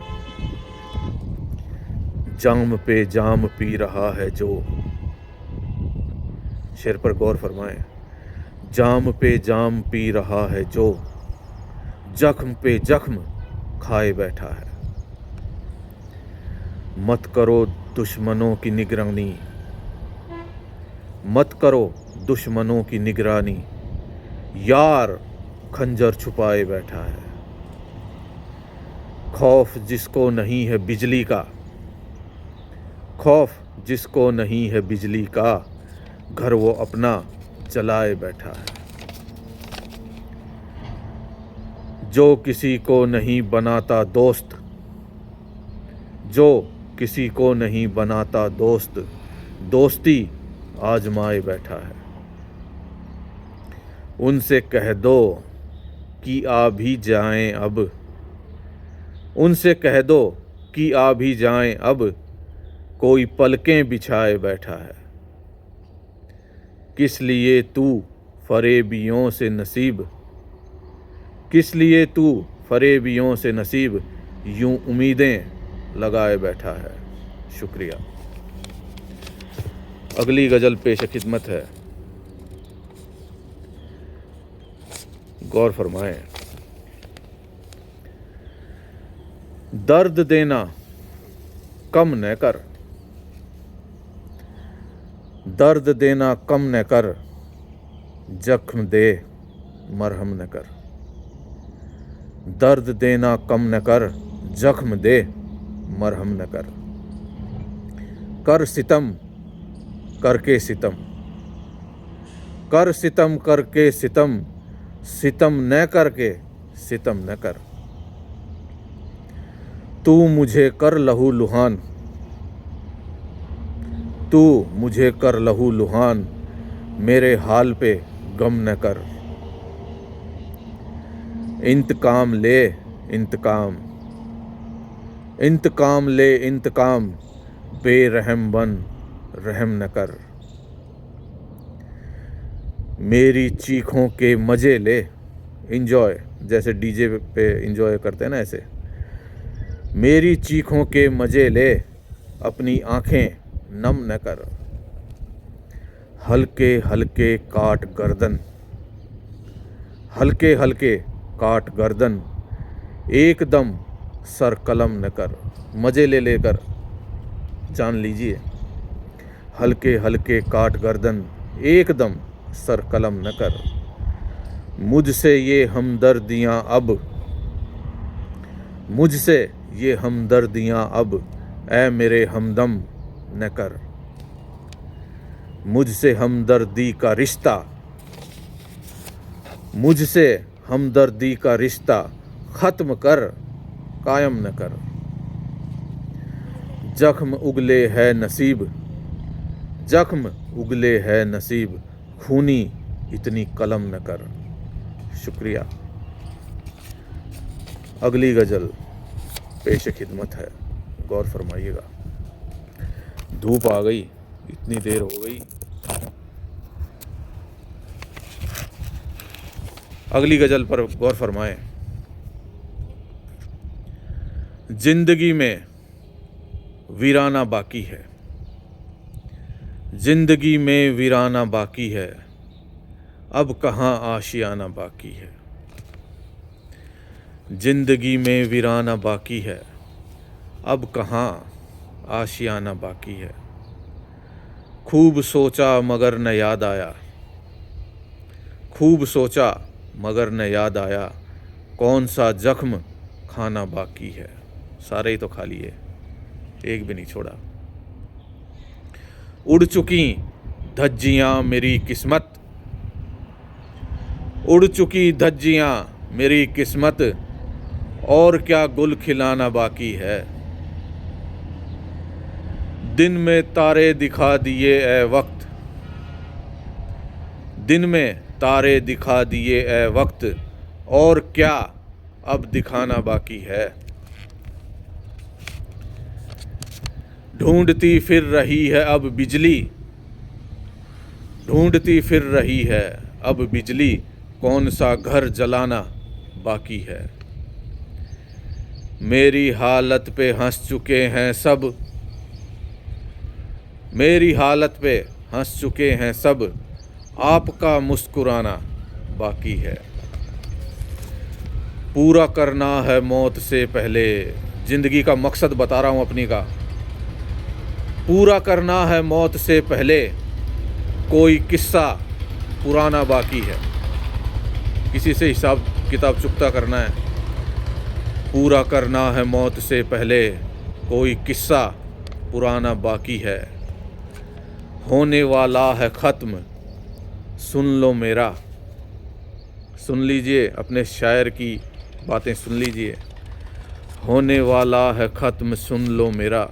जाम पे जाम पी रहा है जो, शेर पर गौर फरमाएं। जाम पे जाम पी रहा है जो, जख्म पे जख्म खाए बैठा है। मत करो दुश्मनों की निगरानी, मत करो दुश्मनों की निगरानी, यार खंजर छुपाए बैठा है। खौफ जिसको नहीं है बिजली का, खौफ जिसको नहीं है बिजली का, घर वो अपना जलाए बैठा है। जो किसी को नहीं बनाता दोस्त, जो किसी को नहीं बनाता दोस्त, दोस्ती आजमाए बैठा है। उनसे कह दो कि आ भी जाएं अब, उनसे कह दो कि आ भी जाएं अब, कोई पलकें बिछाए बैठा है। किस लिए तू फरेबियों से नसीब, किस लिए तू फरेबियों से नसीब, यूं उम्मीदें लगाए बैठा है। शुक्रिया। अगली गज़ल पेश खिदमत है, गौर फरमाएं। दर्द देना कम न कर, दर्द देना कम न कर, जख्म दे मरहम न कर। दर्द देना कम न कर, जख्म दे मरहम न कर। कर सितम करके सितम, कर सितम करके सितम, सितम न करके सितम न कर। तू मुझे कर लहू लुहान, तू मुझे कर लहू लुहान, मेरे हाल पे गम न कर। इंतकाम ले इंतकाम, इंतकाम ले इंतकाम, बेरहम बन रहम न कर। मेरी चीखों के मज़े ले, इंजॉय, जैसे डीजे पे इंजॉय करते हैं ना, ऐसे। मेरी चीखों के मज़े ले, अपनी आंखें नम न कर। हल्के हल्के काट गर्दन, हल्के हल्के काट गर्दन, एकदम सर कलम न कर। मज़े ले लेकर जान लीजिए। हल्के हल्के काट गर्दन, एकदम सर कलम न कर। मुझसे ये हमदर्दियाँ अब, मुझसे ये हमदर्दियाँ अब, ऐ मेरे हमदम न कर। मुझसे हमदर्दी का रिश्ता, मुझसे हमदर्दी का रिश्ता, ख़त्म कर कायम न कर। जख्म उगले है नसीब, जख्म उगले है नसीब, खूनी इतनी कलम न कर। शुक्रिया। अगली गज़ल पेश खिदमत है, गौर फरमाइएगा। धूप आ गई, इतनी देर हो गई। अगली गज़ल पर गौर फरमाएं। जिंदगी में वीराना बाकी है, जिंदगी में वीराना बाकी है, अब कहाँ आशियाना बाकी है। जिंदगी में वीराना बाकी है, अब कहाँ आशियाना बाकी है। खूब सोचा मगर न याद आया, खूब सोचा मगर न याद आया, कौन सा जख्म खाना बाकी है। सारे ही तो खा लिए, एक भी नहीं छोड़ा। उड़ चुकी धज्जियाँ मेरी किस्मत, उड़ चुकी धज्जियाँ मेरी किस्मत, और क्या गुल खिलाना बाकी है। दिन में तारे दिखा दिए ए वक्त, दिन में तारे दिखा दिए ए वक्त, और क्या अब दिखाना बाकी है। ढूंढती फिर रही है अब बिजली, ढूंढती फिर रही है अब बिजली, कौन सा घर जलाना बाकी है। मेरी हालत पे हंस चुके हैं सब, मेरी हालत पे हंस चुके हैं सब, आपका मुस्कुराना बाकी है। पूरा करना है मौत से पहले, ज़िंदगी का मकसद बता रहा हूँ अपनी का। पूरा करना है मौत से पहले, कोई किस्सा पुराना बाकी है। किसी से हिसाब किताब चुकता करना है। पूरा करना है मौत से पहले, कोई किस्सा पुराना बाकी है। होने वाला है ख़त्म, सुन लो मेरा। सुन लीजिए, अपने शायर की बातें सुन लीजिए। होने वाला है ख़त्म, सुन लो मेरा,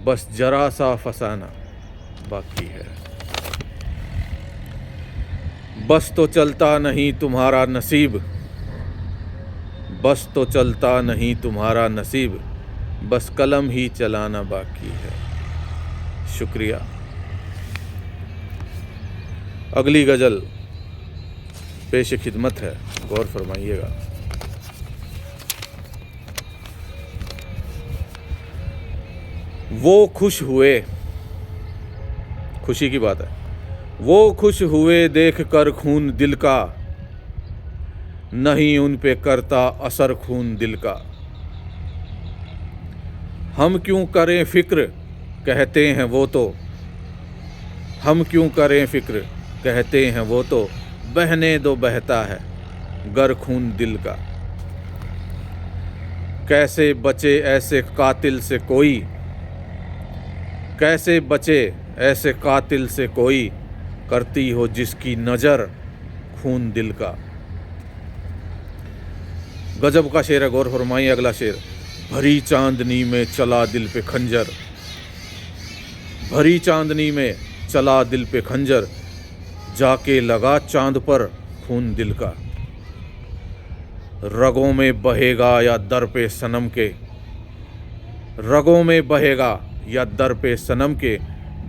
बस जरा सा फसाना बाकी है। बस तो चलता नहीं तुम्हारा नसीब, बस तो चलता नहीं तुम्हारा नसीब, बस कलम ही चलाना बाकी है। शुक्रिया। अगली गज़ल पेश खिदमत है, गौर फरमाइएगा। वो खुश हुए, खुशी की बात है, वो खुश हुए देख कर खून दिल का, नहीं उन पे करता असर खून दिल का। हम क्यों करें फिक्र कहते हैं वो तो, हम क्यों करें फिक्र कहते हैं वो तो, बहने दो बहता है गर खून दिल का। कैसे बचे ऐसे कातिल से कोई, कैसे बचे ऐसे कातिल से कोई, करती हो जिसकी नज़र खून दिल का। गजब का शेर है, गौर फरमाइए अगला शेर। भरी चांदनी में चला दिल पे खंजर, भरी चांदनी में चला दिल पे खंजर, जाके लगा चांद पर खून दिल का। रगों में बहेगा या दर पे सनम के, रगों में बहेगा या दर पे सनम के,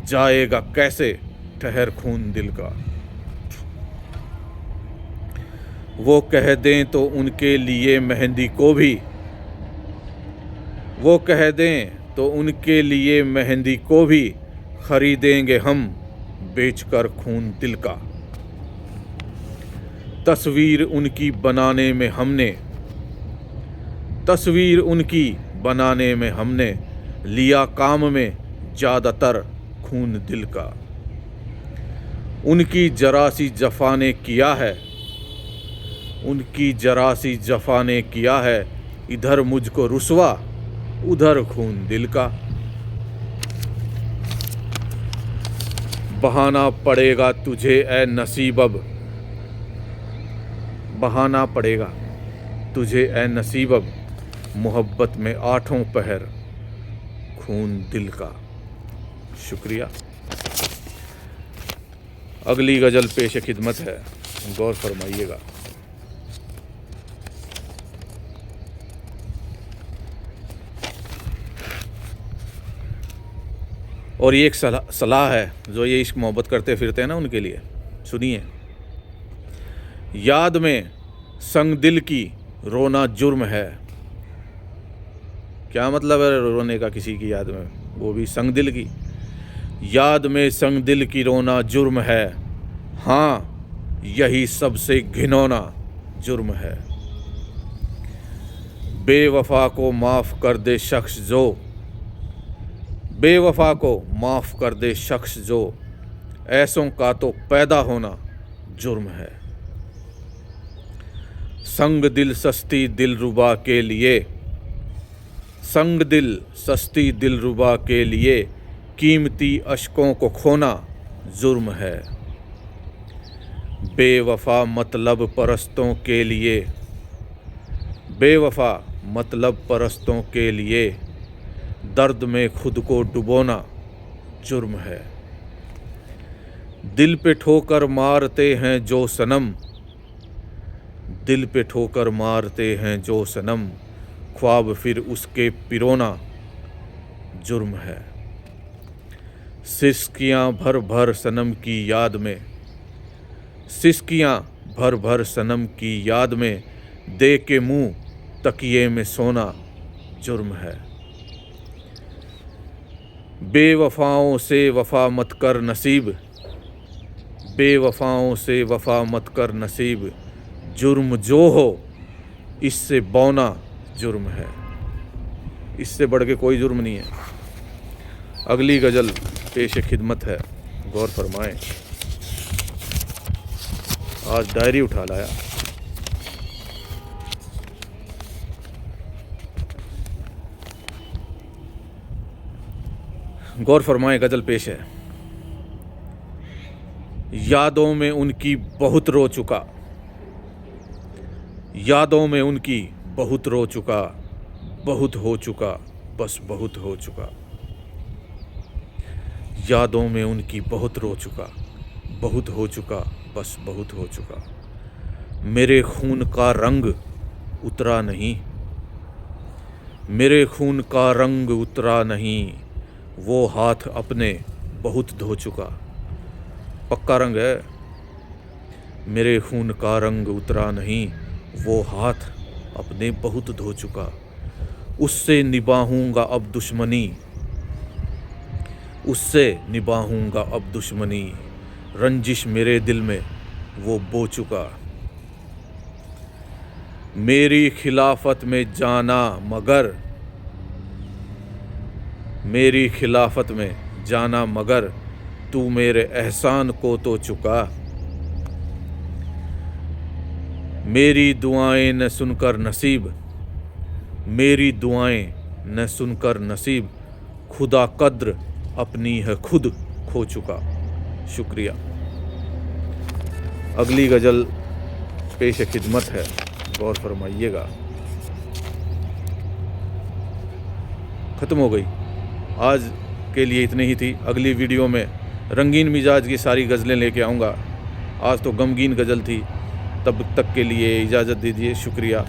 जाएगा कैसे ठहर खून दिल का। वो कह दें तो उनके लिए मेहंदी को भी, वो कह दें तो उनके लिए मेहंदी को भी, खरीदेंगे हम बेचकर खून दिल का। तस्वीर उनकी बनाने में हमने, तस्वीर उनकी बनाने में हमने, लिया काम में ज़्यादातर खून दिल का। उनकी जरा सी जफ़ा ने किया है, उनकी जरा सी जफ़ा ने किया है, इधर मुझको रुसवा उधर खून दिल का। बहाना पड़ेगा तुझे ए नसीब अब, बहाना पड़ेगा तुझे ए नसीब अब, मोहब्बत में आठों पहर खून दिल का। शुक्रिया। अगली गज़ल पेश खिदमत है, गौर फरमाइएगा। और ये एक सलाह है जो ये इश्क मोहब्बत करते फिरते हैं ना, उनके लिए सुनिए। याद में संग दिल की रोना जुर्म है। क्या मतलब है रोने का किसी की याद में, वो भी संग दिल की। याद में संग दिल की रोना जुर्म है, हाँ यही सबसे घिनौना जुर्म है। बेवफा को माफ़ कर दे शख्स जो, बेवफा को माफ़ कर दे शख्स जो, ऐसों का तो पैदा होना जुर्म है। संग दिल सस्ती दिलरुबा के लिए, संग दिल सस्ती दिलरुबा के लिए, कीमती अश्कों को खोना जुर्म है। बेवफा मतलब परस्तों के लिए, बेवफा मतलब परस्तों के लिए, दर्द में खुद को डुबोना जुर्म है। दिल पे ठोकर मारते हैं जो सनम, दिल पे ठोकर मारते हैं जो सनम, ख्वाब फिर उसके पिरोना जुर्म है। सिसकियाँ भर भर सनम की याद में, सिसकियाँ भर भर सनम की याद में, दे के मुँह तकिए में सोना जुर्म है। बेवफाओं से वफा मत कर नसीब, बेवफाओं से वफा मत कर नसीब, जुर्म जो हो इससे बौना जुर्म है। इससे बढ़ के कोई जुर्म नहीं है। अगली गज़ल पेश खिदमत है, गौर फरमाएं। आज डायरी उठा लाया। गौर फरमाएं, गज़ल पेश है। यादों में उनकी बहुत रो चुका, यादों में उनकी बहुत रो चुका, बहुत हो चुका बस बहुत हो चुका। यादों में उनकी बहुत रो चुका, बहुत हो चुका, बस बहुत हो चुका। मेरे खून का रंग उतरा नहीं, मेरे खून का रंग उतरा नहीं, वो हाथ अपने बहुत धो चुका। पक्का रंग है। मेरे खून का रंग उतरा नहीं, वो हाथ अपने बहुत धो चुका। उससे निभाऊंगा अब दुश्मनी, उससे निभाऊंगा अब दुश्मनी, रंजिश मेरे दिल में वो बो चुका। मेरी खिलाफत में जाना मगर, मेरी खिलाफत में जाना मगर, तू मेरे एहसान को तो चुका। मेरी दुआएं न सुनकर नसीब, मेरी दुआएं न सुनकर नसीब, खुदा कद्र अपनी है खुद खो चुका। शुक्रिया। अगली गज़ल पेश खिदमत है, गौर फरमाइएगा। ख़त्म हो गई, आज के लिए इतनी ही थी। अगली वीडियो में रंगीन मिजाज की सारी गज़लें लेके आऊँगा। आज तो गमगीन गज़ल थी। तब तक के लिए इजाज़त दीजिए। शुक्रिया।